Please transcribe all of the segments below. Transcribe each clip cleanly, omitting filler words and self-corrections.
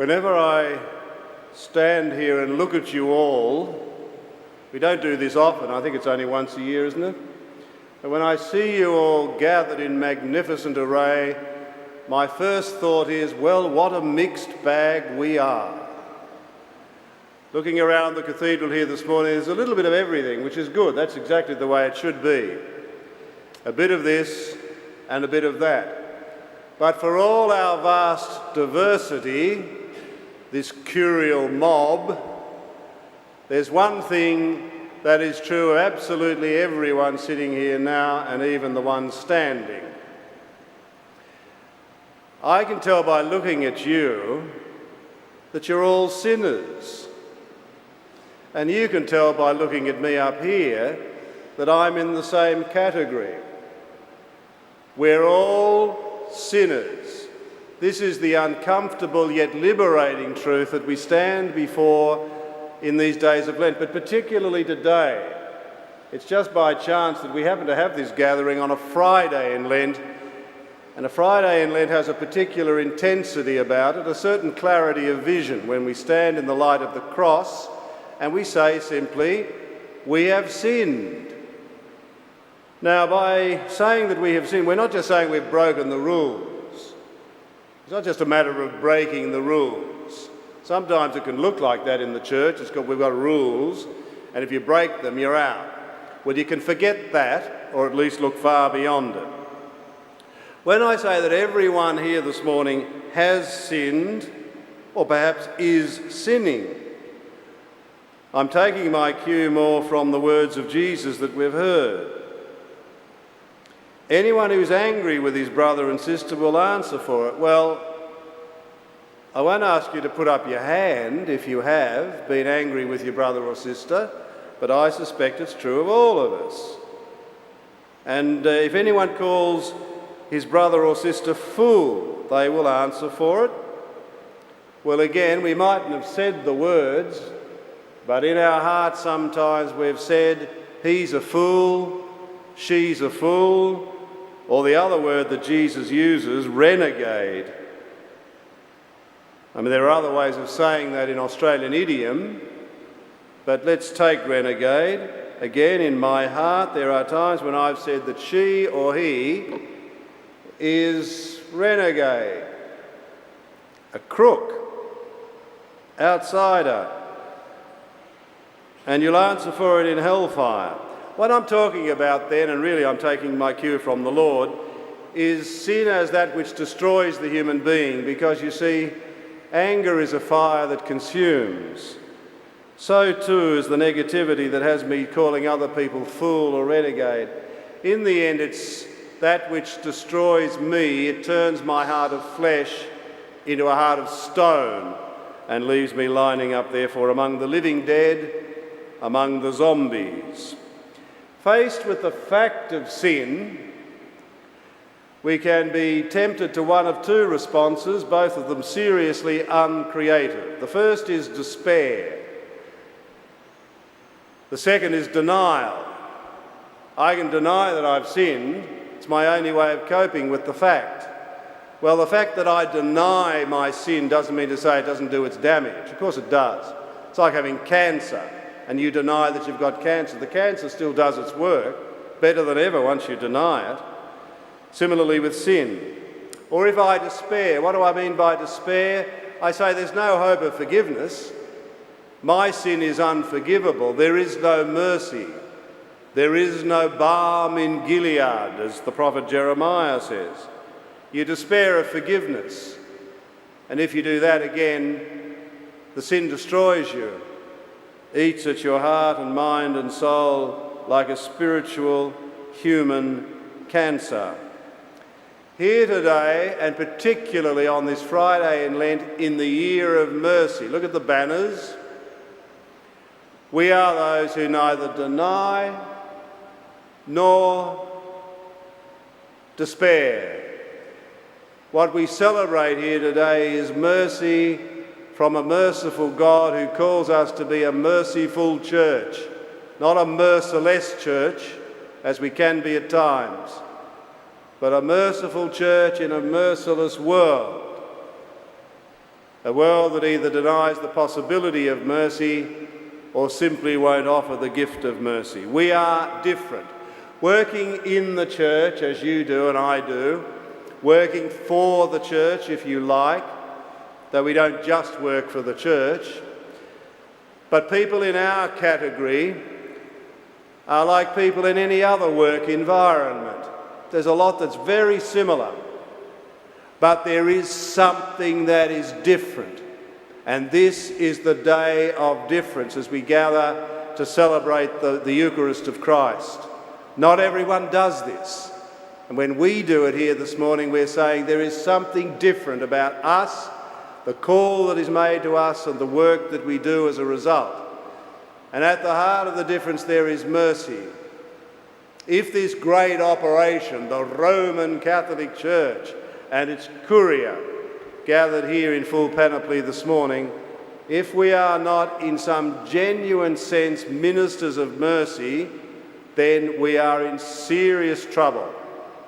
Whenever I stand here and look at you all, we don't do this often, I think it's only once a year, isn't it? And when I see you all gathered in magnificent array, my first thought is, well, what a mixed bag we are. Looking around the cathedral here this morning, there's a little bit of everything, which is good. That's exactly the way it should be. A bit of this and a bit of that. But for all our vast diversity, this curial mob, there's one thing that is true of absolutely everyone sitting here now, and even the ones standing. I can tell by looking at you that you're all sinners. And you can tell by looking at me up here that I'm in the same category. We're all sinners. This is the uncomfortable yet liberating truth that we stand before in these days of Lent, but particularly today. It's just by chance that we happen to have this gathering on a Friday in Lent, and a Friday in Lent has a particular intensity about it, a certain clarity of vision when we stand in the light of the cross and we say simply, we have sinned. Now, by saying that we have sinned, we're not just saying we've broken the rules. It's not just a matter of breaking the rules. Sometimes it can look like that in the church. We've got rules, and if you break them, you're out. Well, you can forget that, or at least look far beyond it. When I say that everyone here this morning has sinned, or perhaps is sinning, I'm taking my cue more from the words of Jesus that we've heard. Anyone who's angry with his brother and sister will answer for it. Well, I won't ask you to put up your hand if you have been angry with your brother or sister, but I suspect it's true of all of us. And if anyone calls his brother or sister fool, they will answer for it. Well, again, we mightn't have said the words, but in our hearts sometimes we've said, he's a fool, she's a fool, or the other word that Jesus uses, renegade. I mean, there are other ways of saying that in Australian idiom, but let's take renegade. Again, in my heart, there are times when I've said that she or he is renegade, a crook, outsider, and you'll answer for it in hellfire. What I'm talking about then, and really I'm taking my cue from the Lord, is sin as that which destroys the human being, because you see, anger is a fire that consumes. So too is the negativity that has me calling other people fool or renegade. In the end, it's that which destroys me. It turns my heart of flesh into a heart of stone and leaves me lining up, therefore, among the living dead, among the zombies. Faced with the fact of sin, we can be tempted to one of two responses, both of them seriously uncreative. The first is despair. The second is denial. I can deny that I've sinned. It's my only way of coping with the fact. Well, the fact that I deny my sin doesn't mean to say it doesn't do its damage. Of course it does. It's like having cancer and you deny that you've got cancer. The cancer still does its work better than ever once you deny it. Similarly with sin. Or if I despair, what do I mean by despair? I say there's no hope of forgiveness. My sin is unforgivable. There is no mercy. There is no balm in Gilead, as the prophet Jeremiah says. You despair of forgiveness. And if you do that again, the sin destroys you, eats at your heart and mind and soul like a spiritual human cancer. Here today, and particularly on this Friday in Lent, in the year of mercy, look at the banners. We are those who neither deny nor despair. What we celebrate here today is mercy from a merciful God who calls us to be a merciful church, not a merciless church, as we can be at times, but a merciful church in a merciless world. A world that either denies the possibility of mercy or simply won't offer the gift of mercy. We are different. Working in the church, as you do and I do, working for the church, if you like, though we don't just work for the church, but people in our category are like people in any other work environment. There's a lot that's very similar, but there is something that is different. And this is the day of difference as we gather to celebrate the Eucharist of Christ. Not everyone does this. And when we do it here this morning, we're saying there is something different about us, the call that is made to us and the work that we do as a result. And at the heart of the difference there is mercy. If this great operation, the Roman Catholic Church and its Curia, gathered here in full panoply this morning, if we are not in some genuine sense ministers of mercy, then we are in serious trouble.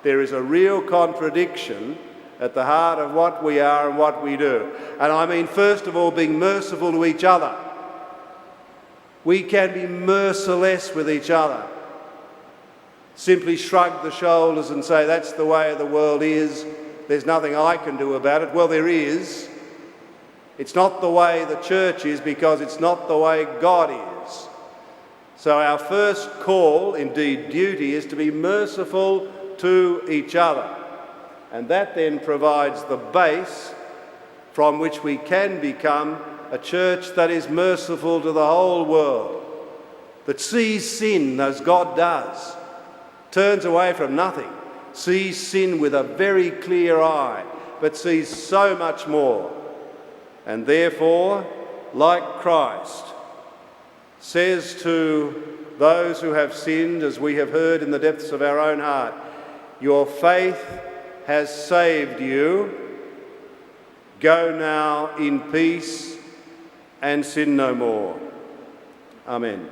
There is a real contradiction at the heart of what we are and what we do. And I mean, first of all, being merciful to each other. We can be merciless with each other. Simply shrug the shoulders and say, that's the way the world is. There's nothing I can do about it. Well, there is. It's not the way the church is because it's not the way God is. So our first call, indeed duty, is to be merciful to each other. And that then provides the base from which we can become a church that is merciful to the whole world, that sees sin as God does, turns away from nothing, sees sin with a very clear eye, but sees so much more. And therefore, like Christ, says to those who have sinned, as we have heard in the depths of our own heart, your faith has saved you. Go now in peace and sin no more. Amen.